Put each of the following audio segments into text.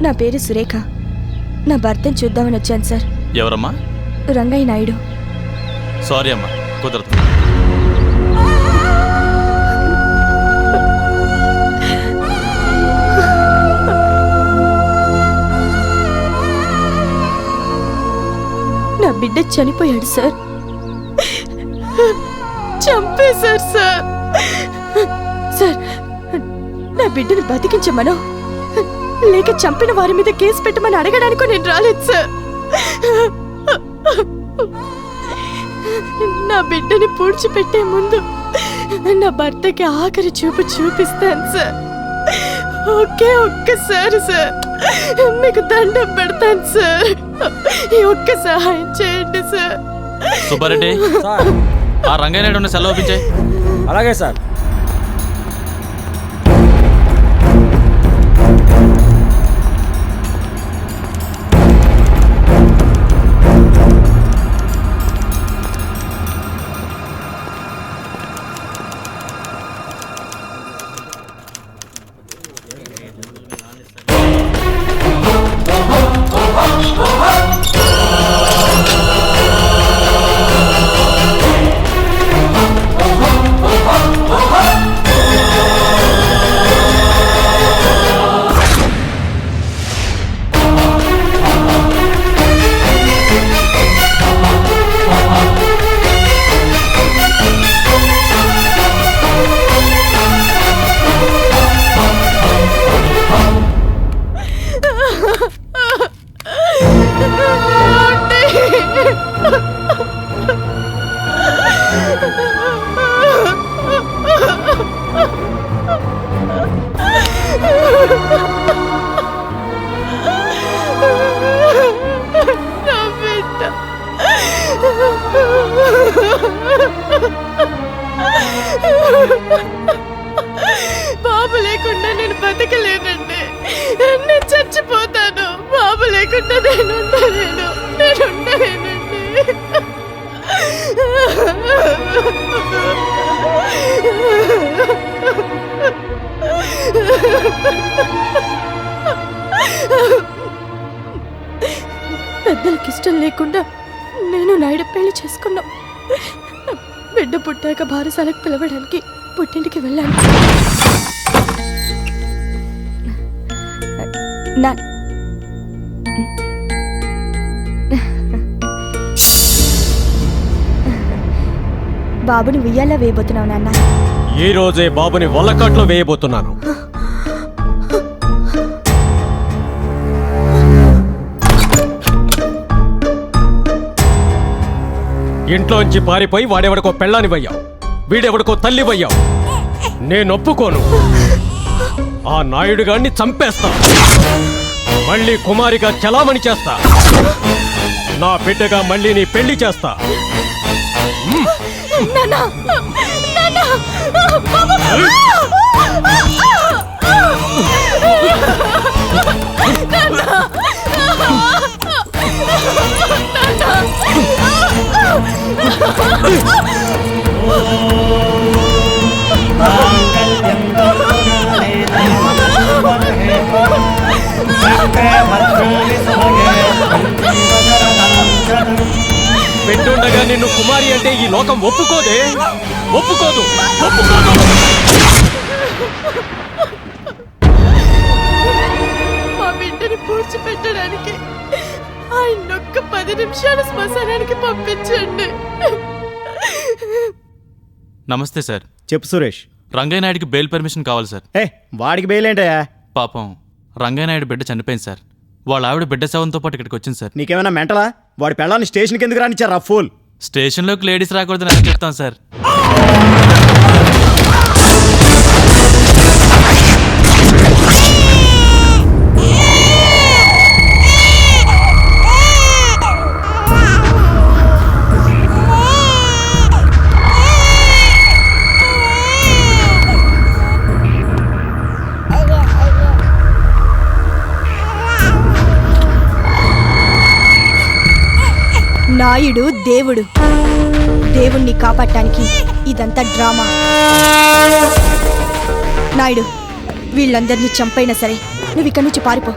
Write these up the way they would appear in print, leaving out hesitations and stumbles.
నా పేరు సురేఖ. నా భర్తను చూద్దామని వచ్చాను సార్. ఎవరమ్మా? రంగయ్య నాయుడు. సారీ అమ్మా, కుదరదు. నా బిడ్డ చనిపోయాడు సార్. చంపేశారు సార్. సార్, నా బిడ్డను బతికించమనో లేక చంపిన వారి మీద కేసు పెట్టమని అడగడానికో నేను రాలేదు సార్. నా బిడ్డని పూడ్చిపెట్టే ముందు నా భర్తకి ఆఖరి చూపు చూపిస్తాను సార్. ఒకే ఒక్కసారి సార్, మీకు దండం పెడతాను సార్. ఈ ఒక్క సహాయం చేయండి సార్. సుబ్బారెడ్డి, ఆ రంగయ్య నాయుడు సెలవు ఒప్పించాయి. అలాగే సార్. బాబు లేకుండా నేను బతకలేనండి. నేను చచ్చిపోతాను. బాబు లేకుండా నేను ఉండలేనండి. పెద్దలకి ఇష్టం లేకుండా నేను నాయుడు పెళ్లి చేసుకున్నాం. బిడ్డ పుట్టాక బారసాలకు పిలవడానికి పుట్టింటికి వెళ్ళాను. బాబుని ఉయ్యాల్లో వేయబోతున్నావు నాన్న. ఈ రోజే బాబుని వల్లకాట్లో వేయబోతున్నాను. ఇంట్లోంచి పారిపోయి వాడెవడికో పెళ్ళానివయ్యావు, వీడెవడికో తల్లివయ్యావు. నేను ఒప్పుకోను. ఆ నాయుడుగాన్ని చంపేస్తా, మళ్ళీ కుమారిగా చలామణి చేస్తా, నా బిడ్డగా మళ్ళీ నీ పెళ్లి చేస్తా. పెట్టుండగా నిన్ను కుమారి అంటే ఈ లోకం ఒప్పుకోదే, ఒప్పుకోదు. మా బిడ్డని పూడ్చిపెట్టడానికి ఆయనొక్క 10 నిమిషాలు శ్మశానానికి పంపించండి. నమస్తే సార్. చెప్పు సురేష్. రంగయ్య నాయుడికి బెయిల్ పర్మిషన్ కావాలి సార్. వాడికి బెయిల్ ఏంటయ్యా? పాపం రంగయ్య నాయుడు బిడ్డ చనిపోయింది సార్. వాళ్ళ ఆవిడ బిడ్డ శవంతో పాటు ఇక్కడికి వచ్చింది సార్. నీకేమైనా మెంటలా? వాడి పెళ్ళాన్ని స్టేషన్కి ఎందుకు రానిచ్చారా ఫూల్? స్టేషన్లోకి లేడీస్ రాకూడదని అని చెప్తాం సార్. నాయుడు దేవుడు. దేవుణ్ణి కాపాడటానికి ఇదంతా డ్రామా. నాయుడు, వీళ్ళందరినీ చంపైనా సరే నువ్వు ఇక్కడి నుంచి పారిపో.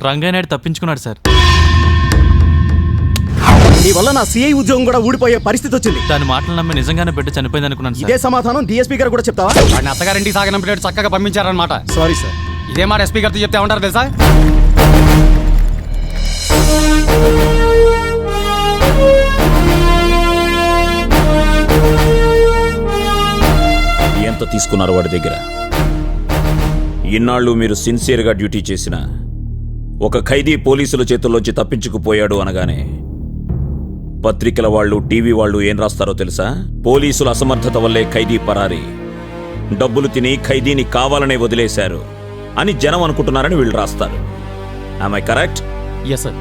రంగయ్య నాయుడు తప్పించుకున్నాడు సార్. నీ వల్ల నా సిఐ ఉద్యోగం కూడా ఊడిపోయే పరిస్థితి వచ్చింది. దాని మాటలు నమ్మి నిజంగానే బిడ్డ చనిపోయింది అనుకున్నాను ఇదే సార్. సమాధానం డిఎస్పీ గారు కూడా చెప్తావా? వాడిని అత్తగారింటికి సాగనంపినట్టు చక్కగా పంపించారనమాట. Sorry sir. ఇదే మాట ఎస్పీ గారితో చెప్తే ఏమంటారు తెలుసా? ఎంత తీసుకున్నారు వాడి దగ్గర? ఇన్నాళ్ళు మీరు సిన్సియర్గా డ్యూటీ చేసిన ఒక ఖైదీ పోలీసుల చేతుల్లోంచి తప్పించుకుపోయాడు అనగానే పత్రికల వాళ్ళు, టీవీ వాళ్ళు ఏం రాస్తారో తెలుసా? పోలీసుల అసమర్థత వల్లే ఖైదీ పరారి, డబ్బులు తిని ఖైదీని కావాలనే వదిలేశారు అని జనం అనుకుంటున్నారని వీళ్ళు రాస్తారు. Am I correct? Yes sir.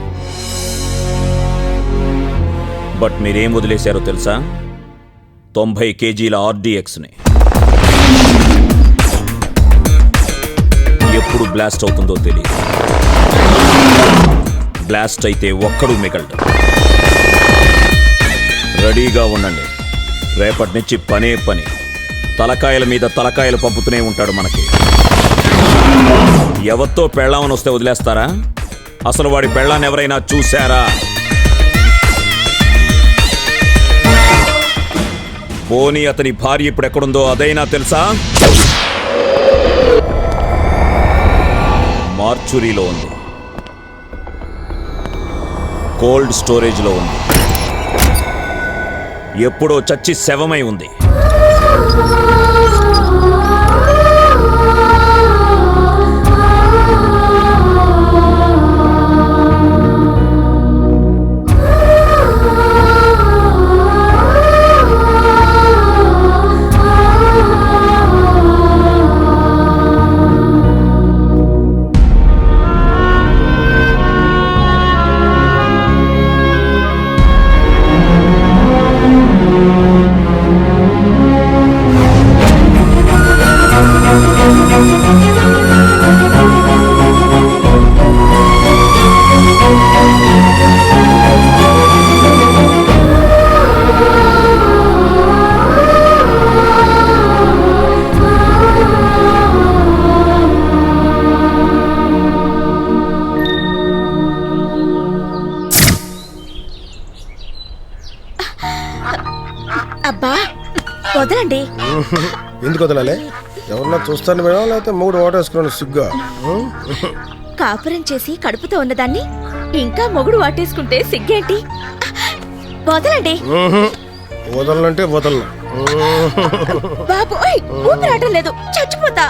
But మీరేం వదిలేశారో తెలుసా? 90 కేజీల ఆర్డీఎక్స్ని. ఎప్పుడు బ్లాస్ట్ అవుతుందో తెలియదు. బ్లాస్ట్ అయితే ఒక్కడు మిగలడు. రెడీగా ఉండండి. రేపటి నుంచి పనే పని. తలకాయల మీద తలకాయలు పంపుతూనే ఉంటాడు మనకి. ఎవరితో పెళ్ళామని వస్తే వదిలేస్తారా? అసలు వాడి పెళ్ళాన్ని ఎవరైనా చూశారా? పోనీ అతని భార్య ఇప్పుడు ఎక్కడుందో అదైనా తెలుసా? మార్చురీలో ఉంది, కోల్డ్ స్టోరేజ్లో ఉంది, ఎప్పుడో చచ్చి శవమై ఉంది. అబ్బా వదలండి. ఎందుకు వదలాలి? ఎవరన్నా చూస్తాను మేడం, లేకపోతే మూడు ఓటేసుకున్నాను సిగ్గా. కాపురం చేసి కడుపుతో ఉన్నదాన్ని ఇంకా మొగుడు వాటేసుకుంటే సిగ్గేంటి? వదలండి. వదలంటే వదలను. బాబు ఊపిరాటం లేదు, చచ్చిపోతా.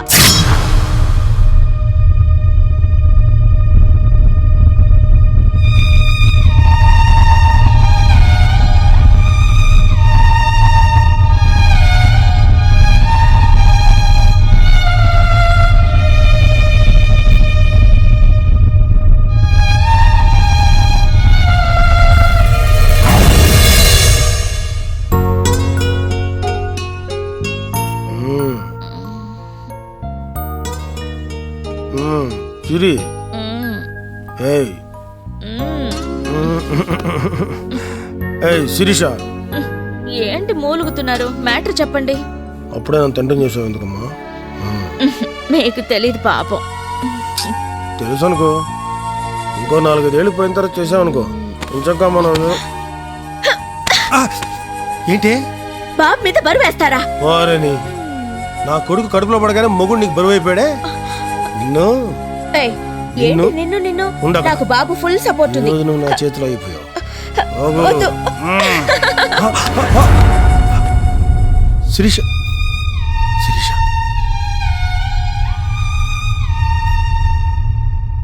సిరి ఏయ్ ఏయ్ శిరీష, ఏంటి మూలుగుతున్నారు? మ్యాటర్ చెప్పండి. అప్పుడే నన్ను తండ్రి చేసావు ఎందుకమ్మా? మీకు తెలీదు పాపం. తెలుసు అనుకో, ఇంకో 4-5 ఏళ్ళు పోయిన తర్వాత చేసావనుకో ఇంచక్క మనం ఏంటి బాబు మీద బరువు వేస్తారా? వారని నా కొడుకు కడుపులో పడగానే మొగుడు నీకు బరువు అయిపోయాడే. నిన్ను ఏయ్, ఏంటి నిన్ను నిన్ను? ఉండకు. నాకు బాబు ఫుల్ సపోర్ట్ ఉంది. ఈరోజు నువ్వు నా చేతిలో అయిపోయావు. వద్దు. శిరీష